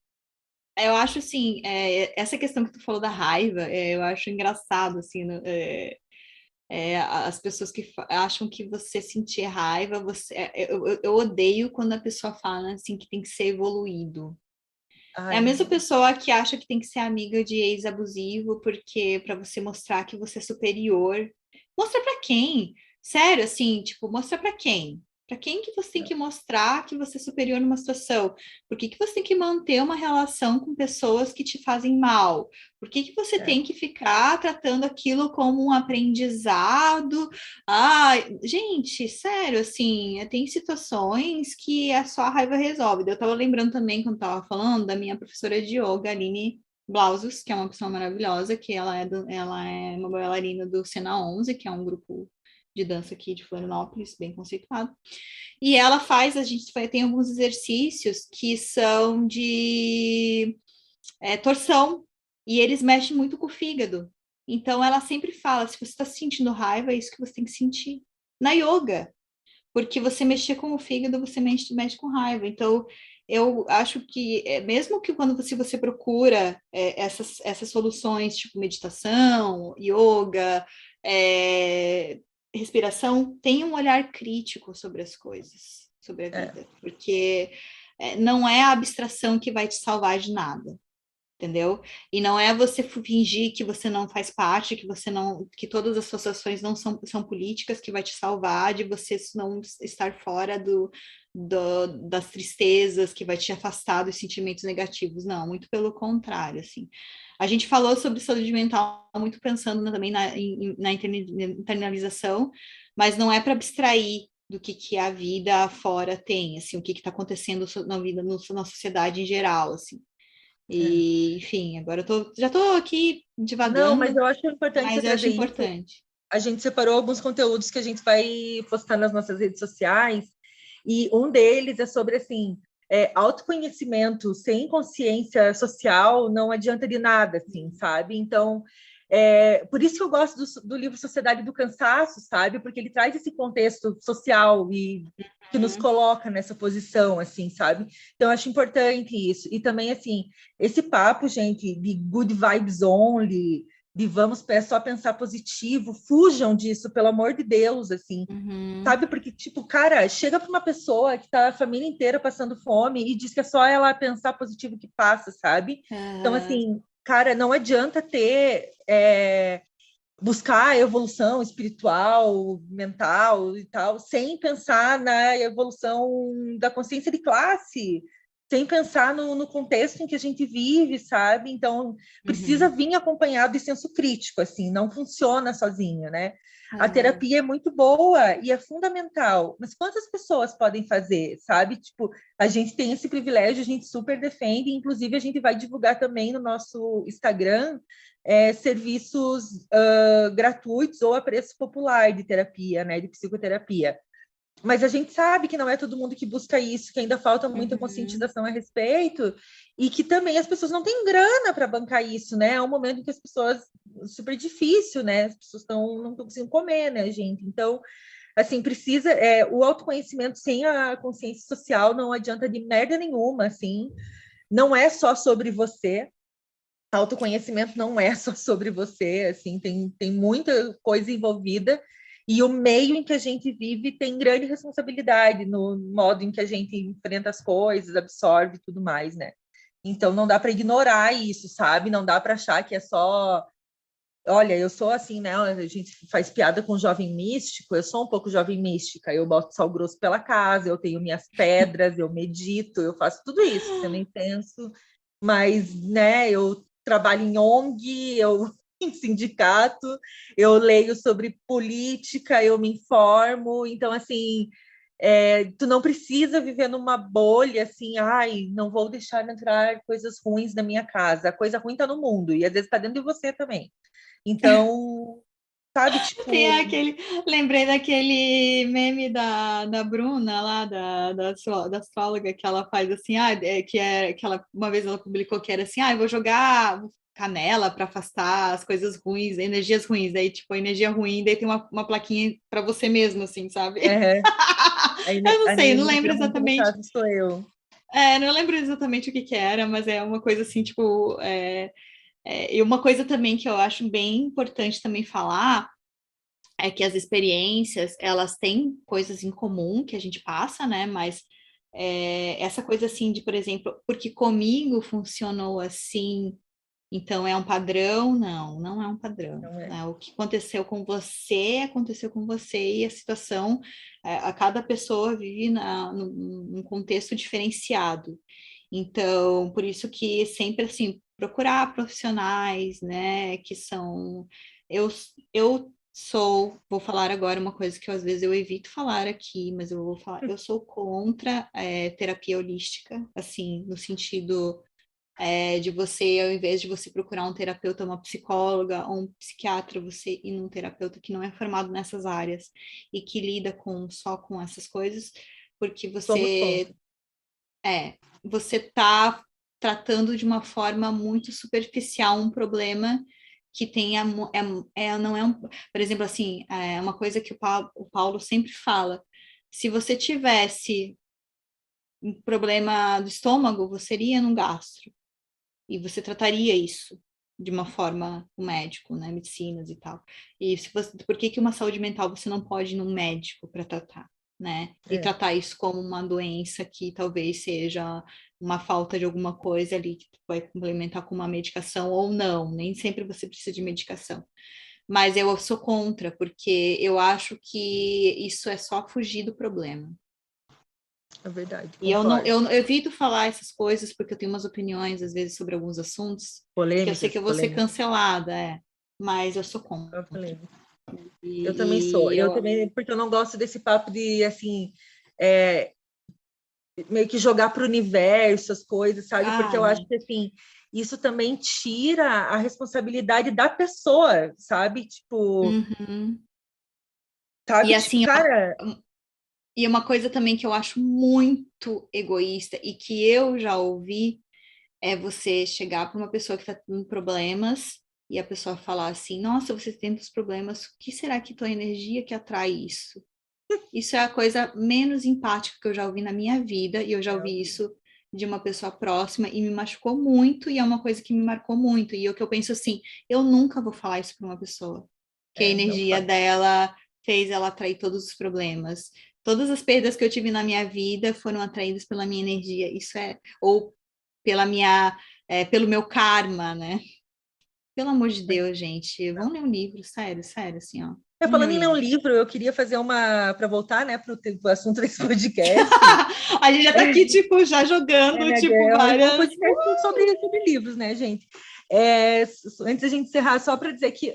eu acho assim, essa questão que tu falou da raiva, eu acho engraçado, assim, as pessoas que acham que você sentir raiva, eu odeio quando a pessoa fala assim que tem que ser evoluído. É Ai, a mesma não. pessoa que acha que tem que ser amiga de ex-abusivo porque para você mostrar que você é superior. Mostra para quem? Sério, assim, tipo, mostra para quem? Para quem que você tem Não. que mostrar que você é superior numa situação? Por que que você tem que manter uma relação com pessoas que te fazem mal? Por que que você É. tem que ficar tratando aquilo como um aprendizado? Ai, gente, sério, assim, tem situações que é só a raiva resolve. Eu tava lembrando também, quando tava falando, da minha professora de yoga, Aline Blausus, que é uma pessoa maravilhosa, que ela é uma bailarina do Sena 11, que é um grupo de dança aqui de Florianópolis, bem conceituado. E ela faz, a gente tem alguns exercícios que são de torção, e eles mexem muito com o fígado. Então, ela sempre fala: se você está sentindo raiva, é isso que você tem que sentir. Na yoga, porque você mexer com o fígado, você mexe com raiva. Então, eu acho que, mesmo que quando você procura essas soluções, tipo meditação, yoga, respiração, tenha um olhar crítico sobre as coisas, sobre a vida, porque não é a abstração que vai te salvar de nada, entendeu? E não é você fingir que você não faz parte, que todas as suas ações não são políticas que vai te salvar de você não estar fora das tristezas, que vai te afastar dos sentimentos negativos. Não, muito pelo contrário, assim. A gente falou sobre saúde mental muito pensando também na internalização, mas não é para abstrair do que a vida fora tem, assim, o que está acontecendo na vida, na sociedade em geral, assim. E, enfim, agora já estou aqui Não, mas divagando, eu acho importante você mas eu acho trazer isso. importante. A gente separou alguns conteúdos que a gente vai postar nas nossas redes sociais, e um deles é sobre, assim, autoconhecimento sem consciência social não adianta de nada, assim, sabe? Então, por isso que eu gosto do livro Sociedade do Cansaço, sabe? Porque ele traz esse contexto social e que nos coloca nessa posição, assim, sabe? Então, eu acho importante isso. E também, assim, esse papo, gente, de good vibes only, de vamos só pensar positivo, fujam disso, pelo amor de Deus, assim, sabe? Porque, tipo, cara, chega para uma pessoa que tá a família inteira passando fome e diz que é só ela pensar positivo que passa, sabe? Então, assim, cara, não adianta buscar a evolução espiritual, mental e tal, sem pensar na evolução da consciência de classe, sem pensar no contexto em que a gente vive, sabe? Então, precisa vir acompanhado de senso crítico, assim, não funciona sozinho, né? A terapia é muito boa e é fundamental, mas quantas pessoas podem fazer, sabe? Tipo, a gente tem esse privilégio, a gente super defende, inclusive a gente vai divulgar também no nosso Instagram serviços gratuitos ou a preço popular de terapia, né, de psicoterapia. Mas a gente sabe que não é todo mundo que busca isso, que ainda falta muita Uhum. conscientização a respeito, e que também as pessoas não têm grana para bancar isso, né? É um momento em que as pessoas, super difícil, né? As pessoas não estão conseguindo comer, né, gente? Então, assim, precisa, o autoconhecimento sem a consciência social não adianta de merda nenhuma, assim, não é só sobre você, autoconhecimento não é só sobre você, assim, tem muita coisa envolvida, e o meio em que a gente vive tem grande responsabilidade no modo em que a gente enfrenta as coisas, absorve e tudo mais, né? Então não dá para ignorar isso, sabe? Não dá para achar que é só. Olha, eu sou assim, né? A gente faz piada com jovem místico, eu sou um pouco jovem mística, eu boto sal grosso pela casa, eu tenho minhas pedras, eu medito, eu faço tudo isso, sendo intenso, mas, né, eu trabalho em ONG, eu em sindicato, eu leio sobre política, eu me informo, então, assim, tu não precisa viver numa bolha, assim, ai, não vou deixar entrar coisas ruins na minha casa, a coisa ruim está no mundo, e às vezes está dentro de você também. Então, sabe, Tem tipo. aquele, lembrei daquele meme da Bruna lá, da astróloga, que ela faz assim, que ela, uma vez ela publicou que era assim, eu vou jogar canela para afastar as coisas ruins, energias ruins, daí tipo, a energia ruim, daí tem uma plaquinha para você mesmo, assim, sabe? É, Eu não a sei, não lembro energia ruim, no exatamente. caso, sou eu. Não lembro exatamente o que era, mas é uma coisa assim, tipo, e uma coisa também que eu acho bem importante também falar é que as experiências, elas têm coisas em comum que a gente passa, né? Mas essa coisa assim de, por exemplo, porque comigo funcionou assim, então é um padrão? Não, não é um padrão. Não é. Né? O que aconteceu com você, e a situação, a cada pessoa vive num contexto diferenciado. Então, por isso que sempre assim, procurar profissionais, né, que são. Eu vou falar agora uma coisa que às vezes eu evito falar aqui, mas eu vou falar, eu sou contra terapia holística, assim, no sentido de você, ao invés de você procurar um terapeuta, uma psicóloga ou um psiquiatra, você ir num terapeuta que não é formado nessas áreas e que lida só com essas coisas, porque Somos contra. você está tratando de uma forma muito superficial um problema que tenha não é um, por exemplo, assim, uma coisa que o Paulo sempre fala, se você tivesse um problema do estômago, você iria num gastro e você trataria isso de uma forma o médico, né, medicinas e tal. E por que uma saúde mental você não pode ir num médico para tratar, né? E tratar isso como uma doença que talvez seja uma falta de alguma coisa ali que tu vai complementar com uma medicação ou não, nem sempre você precisa de medicação. Mas eu sou contra, porque eu acho que isso é só fugir do problema. É verdade, E concordo. eu evito falar essas coisas porque eu tenho umas opiniões, às vezes, sobre alguns assuntos, que eu sei que eu vou ser cancelada, mas eu sou contra. Eu também sou. Eu também, porque eu não gosto desse papo de, assim, meio que jogar para o universo as coisas, sabe? Porque eu acho que, assim, isso também tira a responsabilidade da pessoa, sabe? Tipo, sabe? E Tipo, assim, cara. e uma coisa também que eu acho muito egoísta e que eu já ouvi é você chegar para uma pessoa que está tendo problemas e a pessoa falar assim: nossa, você tem muitos problemas, o que será que tua energia que atrai isso? Isso é a coisa menos empática que eu já ouvi na minha vida, e eu já ouvi isso de uma pessoa próxima e me machucou muito, e é uma coisa que me marcou muito. E o que eu penso assim, eu nunca vou falar isso para uma pessoa, que a energia dela fez ela atrair todos os problemas. Todas as perdas que eu tive na minha vida foram atraídas pela minha energia. Isso ou pelo meu karma, né? Pelo amor de Deus, gente, vão ler um livro, sério, sério, assim, ó. Falando em ler um livro, eu queria fazer para voltar, né, para o assunto desse podcast. A gente já tá aqui, tipo, já jogando, um podcast sobre livros, né, gente? Antes da gente encerrar, só para dizer que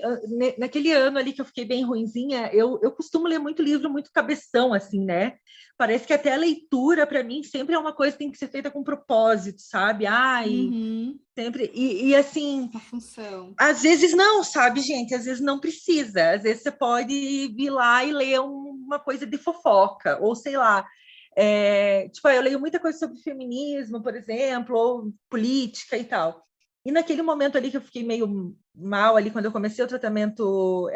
naquele ano ali que eu fiquei bem ruinzinha, eu costumo ler muito livro, muito cabeção, assim, né? Parece que até a leitura, para mim, sempre é uma coisa que tem que ser feita com propósito, sabe? Sempre. E assim. Uma função. Às vezes não, sabe, gente? Às vezes não precisa. Às vezes você pode vir lá e ler uma coisa de fofoca, ou sei lá, tipo, eu leio muita coisa sobre feminismo, por exemplo, ou política e tal. E naquele momento ali que eu fiquei meio mal, ali quando eu comecei o tratamento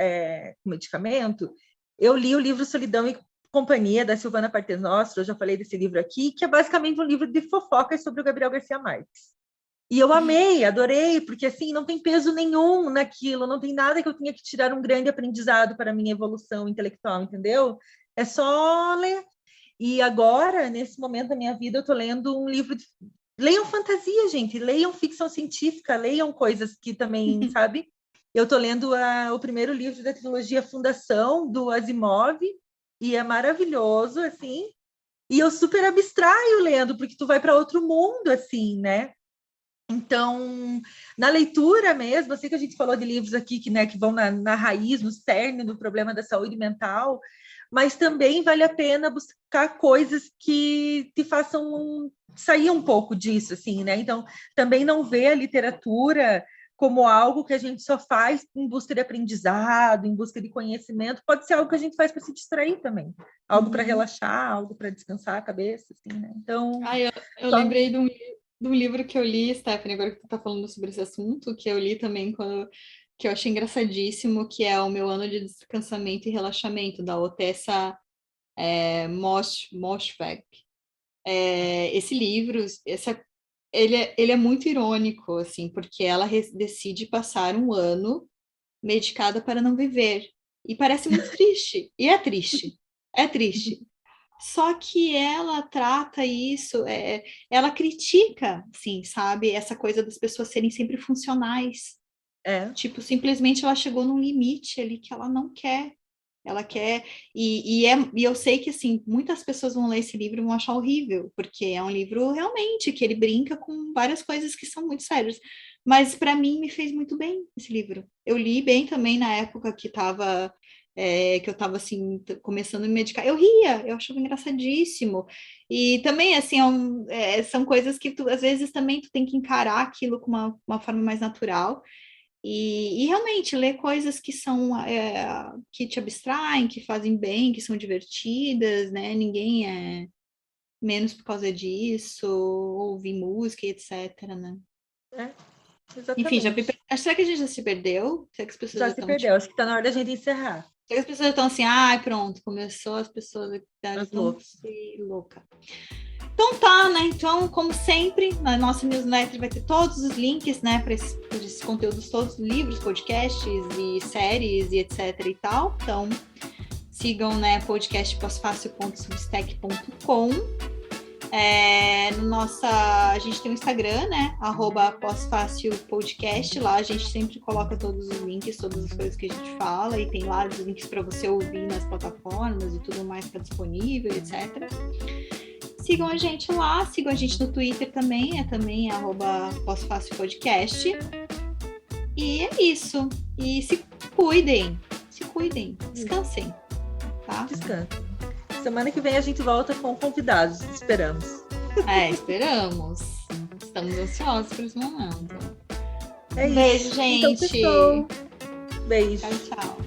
com medicamento, eu li o livro Solidão e Companhia, da Silvana Paternoster, eu já falei desse livro aqui, que é basicamente um livro de fofocas sobre o Gabriel Garcia Marques. E eu amei, adorei, porque assim, não tem peso nenhum naquilo, não tem nada que eu tenha que tirar um grande aprendizado para a minha evolução intelectual, entendeu? É só ler. E agora, nesse momento da minha vida, eu estou lendo um livro de... Leiam fantasia, gente, leiam ficção científica, leiam coisas que também, sabe? Eu estou lendo o primeiro livro da trilogia Fundação, do Asimov, e é maravilhoso, assim. E eu super abstraio lendo, porque tu vai para outro mundo, assim, né? Então, na leitura mesmo, eu sei que a gente falou de livros aqui que vão na raiz, no cerne do problema da saúde mental, mas também vale a pena buscar coisas que te façam sair um pouco disso, assim, né? Então, também não ver a literatura como algo que a gente só faz em busca de aprendizado, em busca de conhecimento, pode ser algo que a gente faz para se distrair também, algo para relaxar, algo para descansar a cabeça, assim, né? Então, eu lembrei de um livro que eu li, Stephanie, agora que tu tá falando sobre esse assunto, que eu li também que eu achei engraçadíssimo, que é O Meu Ano de Descansamento e Relaxamento, da Otessa Moshfegh. Esse livro, ele é muito irônico, assim, porque ela decide passar um ano medicada para não viver. E parece muito triste. E é triste. É triste. Só que ela trata isso, ela critica, assim, sabe? Essa coisa das pessoas serem sempre funcionais. Tipo, simplesmente ela chegou num limite ali que ela não quer. Ela quer, e eu sei que, assim, muitas pessoas vão ler esse livro e vão achar horrível, porque é um livro, realmente, que ele brinca com várias coisas que são muito sérias. Mas, para mim, me fez muito bem esse livro. Eu li bem também na época que eu estava, assim, começando a me medicar. Eu ria, eu achava engraçadíssimo. E também, assim, são coisas que, às vezes, também tu tem que encarar aquilo com uma forma mais natural. E realmente ler coisas que são que te abstraem, que fazem bem, que são divertidas, né? Ninguém é menos por causa disso, ouvir música e etc, né? Exatamente. Enfim, será que a gente já se perdeu? Será que as pessoas já se perdeu, acho que está na hora da gente encerrar. Será que as pessoas estão assim, pronto, começou, as pessoas vão se louca. Então tá, né? Então, como sempre, na nossa newsletter vai ter todos os links, né, para esses conteúdos todos, livros, podcasts e séries e etc e tal. Então, sigam, né, podcastposfácil.substack.com. A gente tem o Instagram, né, @posfácilpodcast. Lá a gente sempre coloca todos os links, todas as coisas que a gente fala, e tem lá os links para você ouvir nas plataformas e tudo mais que está disponível, etc. Sigam a gente lá, sigam a gente no Twitter também, também @posfácilpodcast. E é isso. E se cuidem, descansem, tá? Descansem. Semana que vem a gente volta com convidados, esperamos. Esperamos. Estamos ansiosos por esse momento. Beijo, gente. Então, beijo. Tchau, tchau.